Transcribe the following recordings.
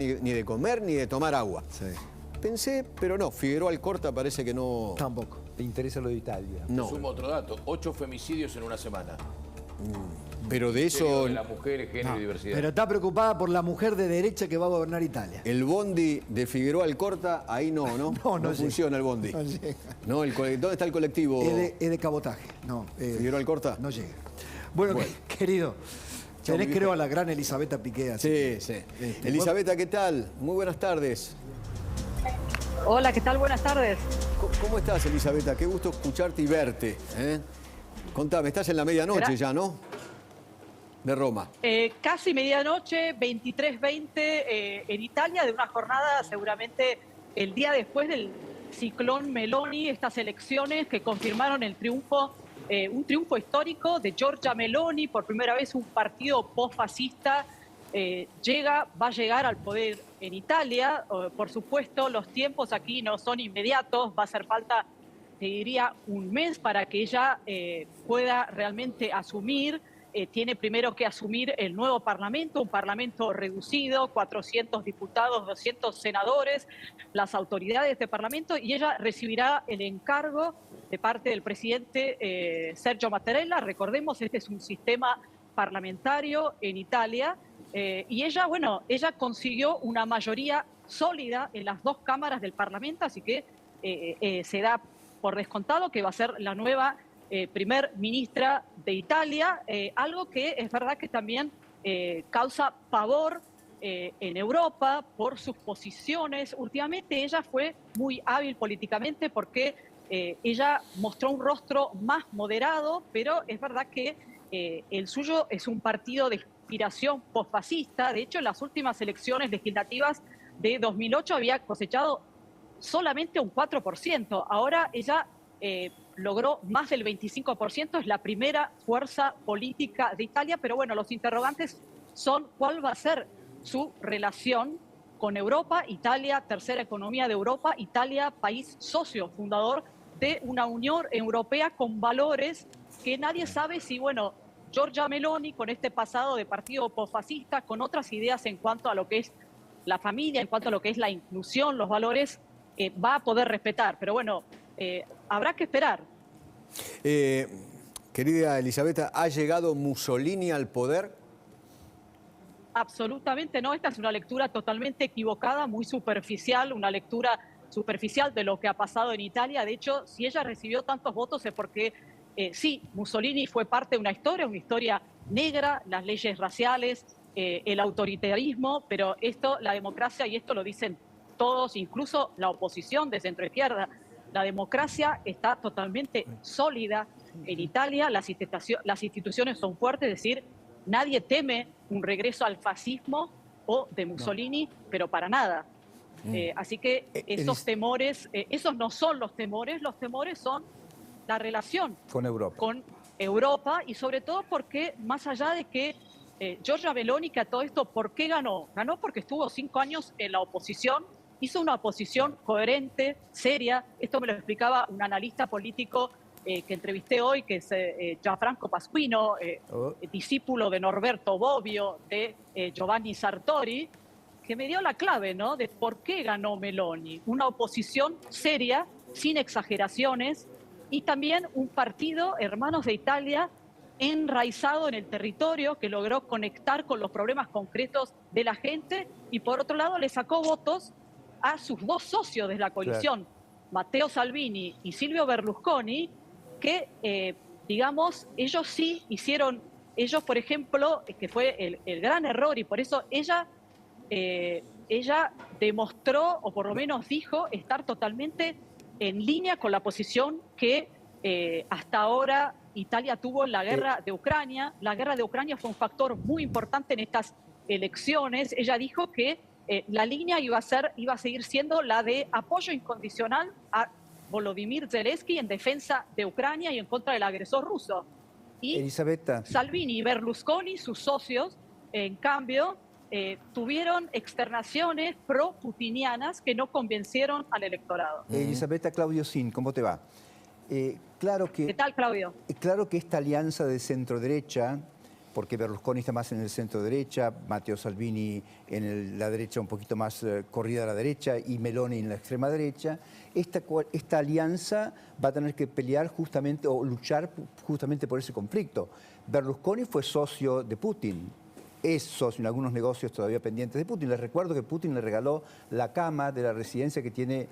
ni de comer ni de tomar agua. Sí. Pensé, pero no, Figueroa Alcorta parece que no... Tampoco. ¿Te interesa lo de Italia? No. Sumo otro dato, 8 femicidios en una semana. Pero de eso... De las mujeres, género y diversidad. Pero está preocupada por la mujer de derecha que va a gobernar Italia. El bondi de Figueroa Alcorta, ahí no, ¿no? No funciona el bondi. No llega. No, ¿dónde está el colectivo? Es de cabotaje. No, ¿Figueroa Alcorta? no llega. Bueno, querido, Chau, tenés mi creo viejo. a la gran Elisabetta Piqué. Sí, sí. Elisabetta, ¿qué tal? Muy buenas tardes. Hola, ¿qué tal? Buenas tardes. ¿Cómo estás, Elisabetta? Qué gusto escucharte y verte. Contame, estás en la medianoche ya, ¿no? De Roma. Casi medianoche, 23:20 en Italia, de una jornada seguramente el día después del ciclón Meloni, estas elecciones que confirmaron el triunfo, un triunfo histórico de Giorgia Meloni. Por primera vez un partido post-fascista va a llegar al poder en Italia. Por supuesto, los tiempos aquí no son inmediatos, va a hacer falta, te diría, un mes para que ella pueda realmente asumir. Tiene primero que asumir el nuevo Parlamento, un Parlamento reducido, 400 diputados, 200 senadores, las autoridades de Parlamento, y ella recibirá el encargo de parte del presidente Sergio Mattarella. Recordemos, este es un sistema parlamentario en Italia, y ella consiguió una mayoría sólida en las dos cámaras del Parlamento, así que se da por descontado que va a ser la nueva primer ministra de Italia, algo que es verdad que también causa pavor en Europa por sus posiciones. Últimamente ella fue muy hábil políticamente porque ella mostró un rostro más moderado, pero es verdad que el suyo es un partido de inspiración posfascista. De hecho, en las últimas elecciones legislativas de 2008 había cosechado solamente un 4%. Ahora ella logró más del 25%, es la primera fuerza política de Italia, pero bueno, los interrogantes son cuál va a ser su relación con Europa. Italia, tercera economía de Europa, Italia, país socio fundador de una Unión Europea con valores que nadie sabe si, bueno, Giorgia Meloni, con este pasado de partido posfascista, con otras ideas en cuanto a lo que es la familia, en cuanto a lo que es la inclusión, los valores, va a poder respetar. Pero bueno, habrá que esperar. Querida Elisabetta, ¿ha llegado Mussolini al poder? Absolutamente no, esta es una lectura totalmente equivocada, muy superficial, una lectura superficial de lo que ha pasado en Italia. De hecho, si ella recibió tantos votos es porque sí, Mussolini fue parte de una historia negra, las leyes raciales, el autoritarismo, pero esto, la democracia, y esto lo dicen todos, incluso la oposición de centroizquierda, la democracia está totalmente sólida en Italia, las instituciones son fuertes, es decir, nadie teme un regreso al fascismo o de Mussolini, pero para nada. Así que esos temores, esos no son los temores son la relación Con Europa. Y sobre todo porque, más allá de que Giorgia Meloni, que a todo esto, ¿por qué ganó? Ganó porque estuvo 5 años en la oposición, hizo una oposición coherente, seria. Esto me lo explicaba un analista político que entrevisté hoy, que es Gianfranco Pasquino, discípulo de Norberto Bobbio, de Giovanni Sartori, que me dio la clave, ¿no?, de por qué ganó Meloni. Una oposición seria, sin exageraciones, y también un partido, Hermanos de Italia, enraizado en el territorio, que logró conectar con los problemas concretos de la gente, y por otro lado le sacó votos a sus dos socios de la coalición, Matteo Salvini y Silvio Berlusconi, que, digamos, ellos sí hicieron, ellos, por ejemplo, que fue el gran error, y por eso ella demostró, o por lo menos dijo, estar totalmente en línea con la posición que hasta ahora Italia tuvo en la guerra de Ucrania. La guerra de Ucrania fue un factor muy importante en estas elecciones. Ella dijo que la línea iba a seguir siendo la de apoyo incondicional a Volodymyr Zelensky en defensa de Ucrania y en contra del agresor ruso. Y Elisabetta. Salvini y Berlusconi, sus socios, en cambio, tuvieron externaciones pro-putinianas que no convencieron al electorado. Elisabetta, Claudio Sin, ¿cómo te va? Claro que, ¿Qué tal, Claudio? Claro que esta alianza de centro-derecha porque Berlusconi está más en el centro derecha, Matteo Salvini en la derecha un poquito más corrida a la derecha y Meloni en la extrema derecha. Esta alianza va a tener que pelear justamente o luchar justamente por ese conflicto. Berlusconi fue socio de Putin, es socio en algunos negocios todavía pendientes de Putin. Les recuerdo que Putin le regaló la cama de la residencia que tiene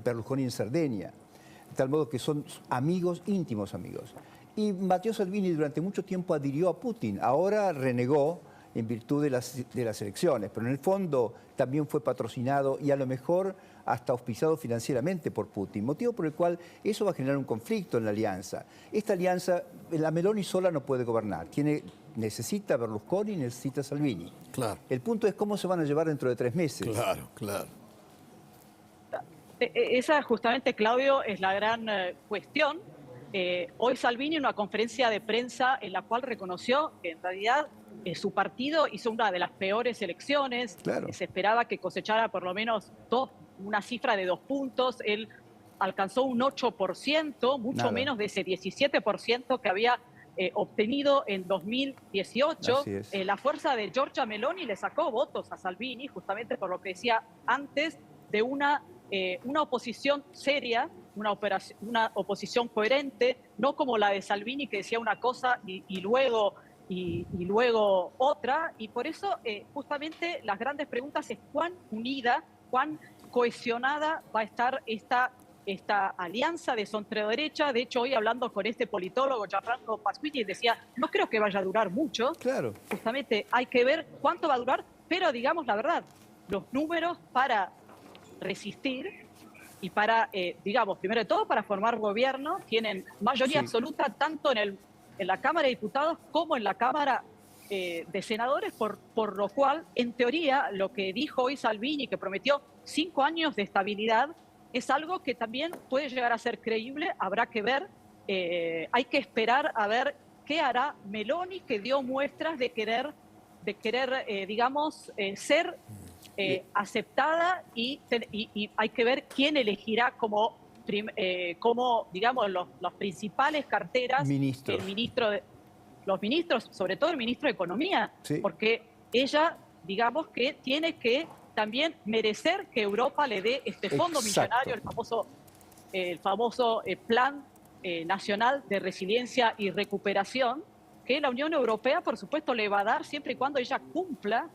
Berlusconi en Cerdeña, de tal modo que son amigos, íntimos amigos. Y Matteo Salvini durante mucho tiempo adhirió a Putin, ahora renegó en virtud de las elecciones, pero en el fondo también fue patrocinado y a lo mejor hasta auspiciado financieramente por Putin, motivo por el cual eso va a generar un conflicto en la alianza. Esta alianza, la Meloni sola no puede gobernar, necesita Berlusconi, necesita Salvini. Claro. El punto es cómo se van a llevar dentro de 3 meses. Claro, claro. Esa justamente, Claudio, es la gran cuestión. Hoy Salvini en una conferencia de prensa en la cual reconoció que en realidad su partido hizo una de las peores elecciones. Claro. Se esperaba que cosechara por lo menos una cifra de 2 puntos. Él alcanzó un 8%, mucho Nada. menos de ese 17% que había obtenido en 2018. Así es. La fuerza de Giorgia Meloni le sacó votos a Salvini, justamente por lo que decía antes, de una oposición seria, una oposición coherente, no como la de Salvini, que decía una cosa y luego otra. Y por eso justamente las grandes preguntas es cuán unida, cuán cohesionada va a estar esta alianza de centro-derecha. De hecho, hoy hablando con este politólogo, Gianfranco Pasquini, decía, no creo que vaya a durar mucho. Claro. Justamente hay que ver cuánto va a durar, pero digamos la verdad, los números para resistir y para, digamos, primero de todo, para formar gobierno, tienen mayoría absoluta tanto en la Cámara de Diputados como en la Cámara de Senadores, por lo cual, en teoría, lo que dijo hoy Salvini, que prometió 5 años de estabilidad, es algo que también puede llegar a ser creíble. Habrá que ver, hay que esperar a ver qué hará Meloni, que dio muestras de querer digamos, ser aceptada, y hay que ver quién elegirá como digamos, los principales carteras. Ministros. Los ministros, sobre todo el ministro de Economía, Sí. porque ella, digamos, que tiene que también merecer que Europa le dé este fondo Exacto. millonario, el famoso Plan Nacional de Resiliencia y Recuperación, que la Unión Europea, por supuesto, le va a dar siempre y cuando ella cumpla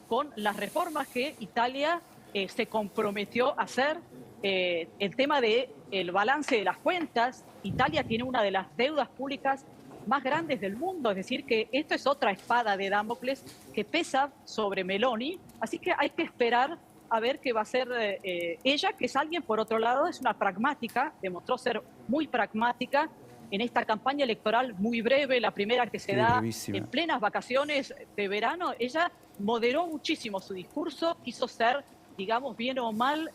con las reformas que Italia se comprometió a hacer. El tema del balance de las cuentas, Italia tiene una de las deudas públicas más grandes del mundo, es decir, que esto es otra espada de Damocles que pesa sobre Meloni, así que hay que esperar a ver qué va a hacer ella, que es alguien, por otro lado, es una pragmática, demostró ser muy pragmática en esta campaña electoral muy breve, la primera que se Sí, da brevísima. en plenas vacaciones de verano. Ella moderó muchísimo su discurso, quiso ser, digamos, bien o mal,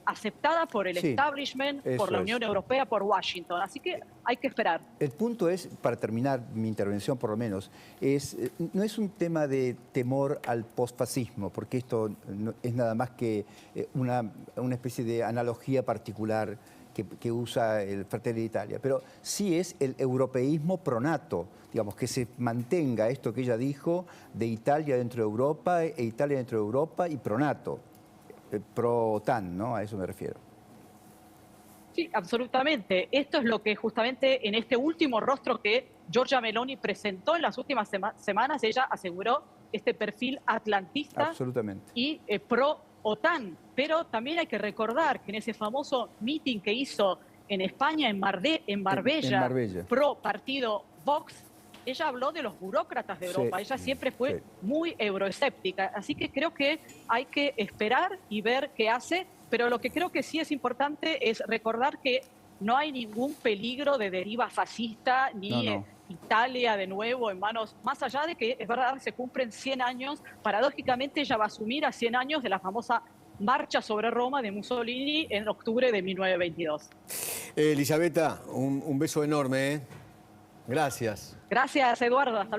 aceptada por el Sí, establishment, por eso la es. Unión Europea, por Washington. Así que hay que esperar. El punto es, para terminar mi intervención por lo menos, no es un tema de temor al posfascismo, porque esto no, es nada más que una especie de analogía particular que usa el Fratelli d'Italia, pero sí es el europeísmo pro-NATO, digamos, que se mantenga esto que ella dijo de Italia dentro de Europa e Italia dentro de Europa y pro-NATO, pro-OTAN, ¿no? A eso me refiero. Sí, absolutamente. Esto es lo que justamente en este último rostro que Giorgia Meloni presentó en las últimas semanas, ella aseguró este perfil atlantista Absolutamente. y pro-OTAN. Pero también hay que recordar que en ese famoso meeting que hizo en España, en Marbella, Marbella. pro partido Vox, ella habló de los burócratas de Europa. Sí. Ella siempre fue Sí. muy euroescéptica. Así que creo que hay que esperar y ver qué hace. Pero lo que creo que sí es importante es recordar que no hay ningún peligro de deriva fascista, ni No. Italia de nuevo en manos, más allá de que es verdad se cumplen 100 años, paradójicamente ella va a asumir a 100 años de la famosa marcha sobre Roma de Mussolini en octubre de 1922. Elisabetta, un beso enorme, ¿eh? Gracias. Gracias, Eduardo. Hasta luego.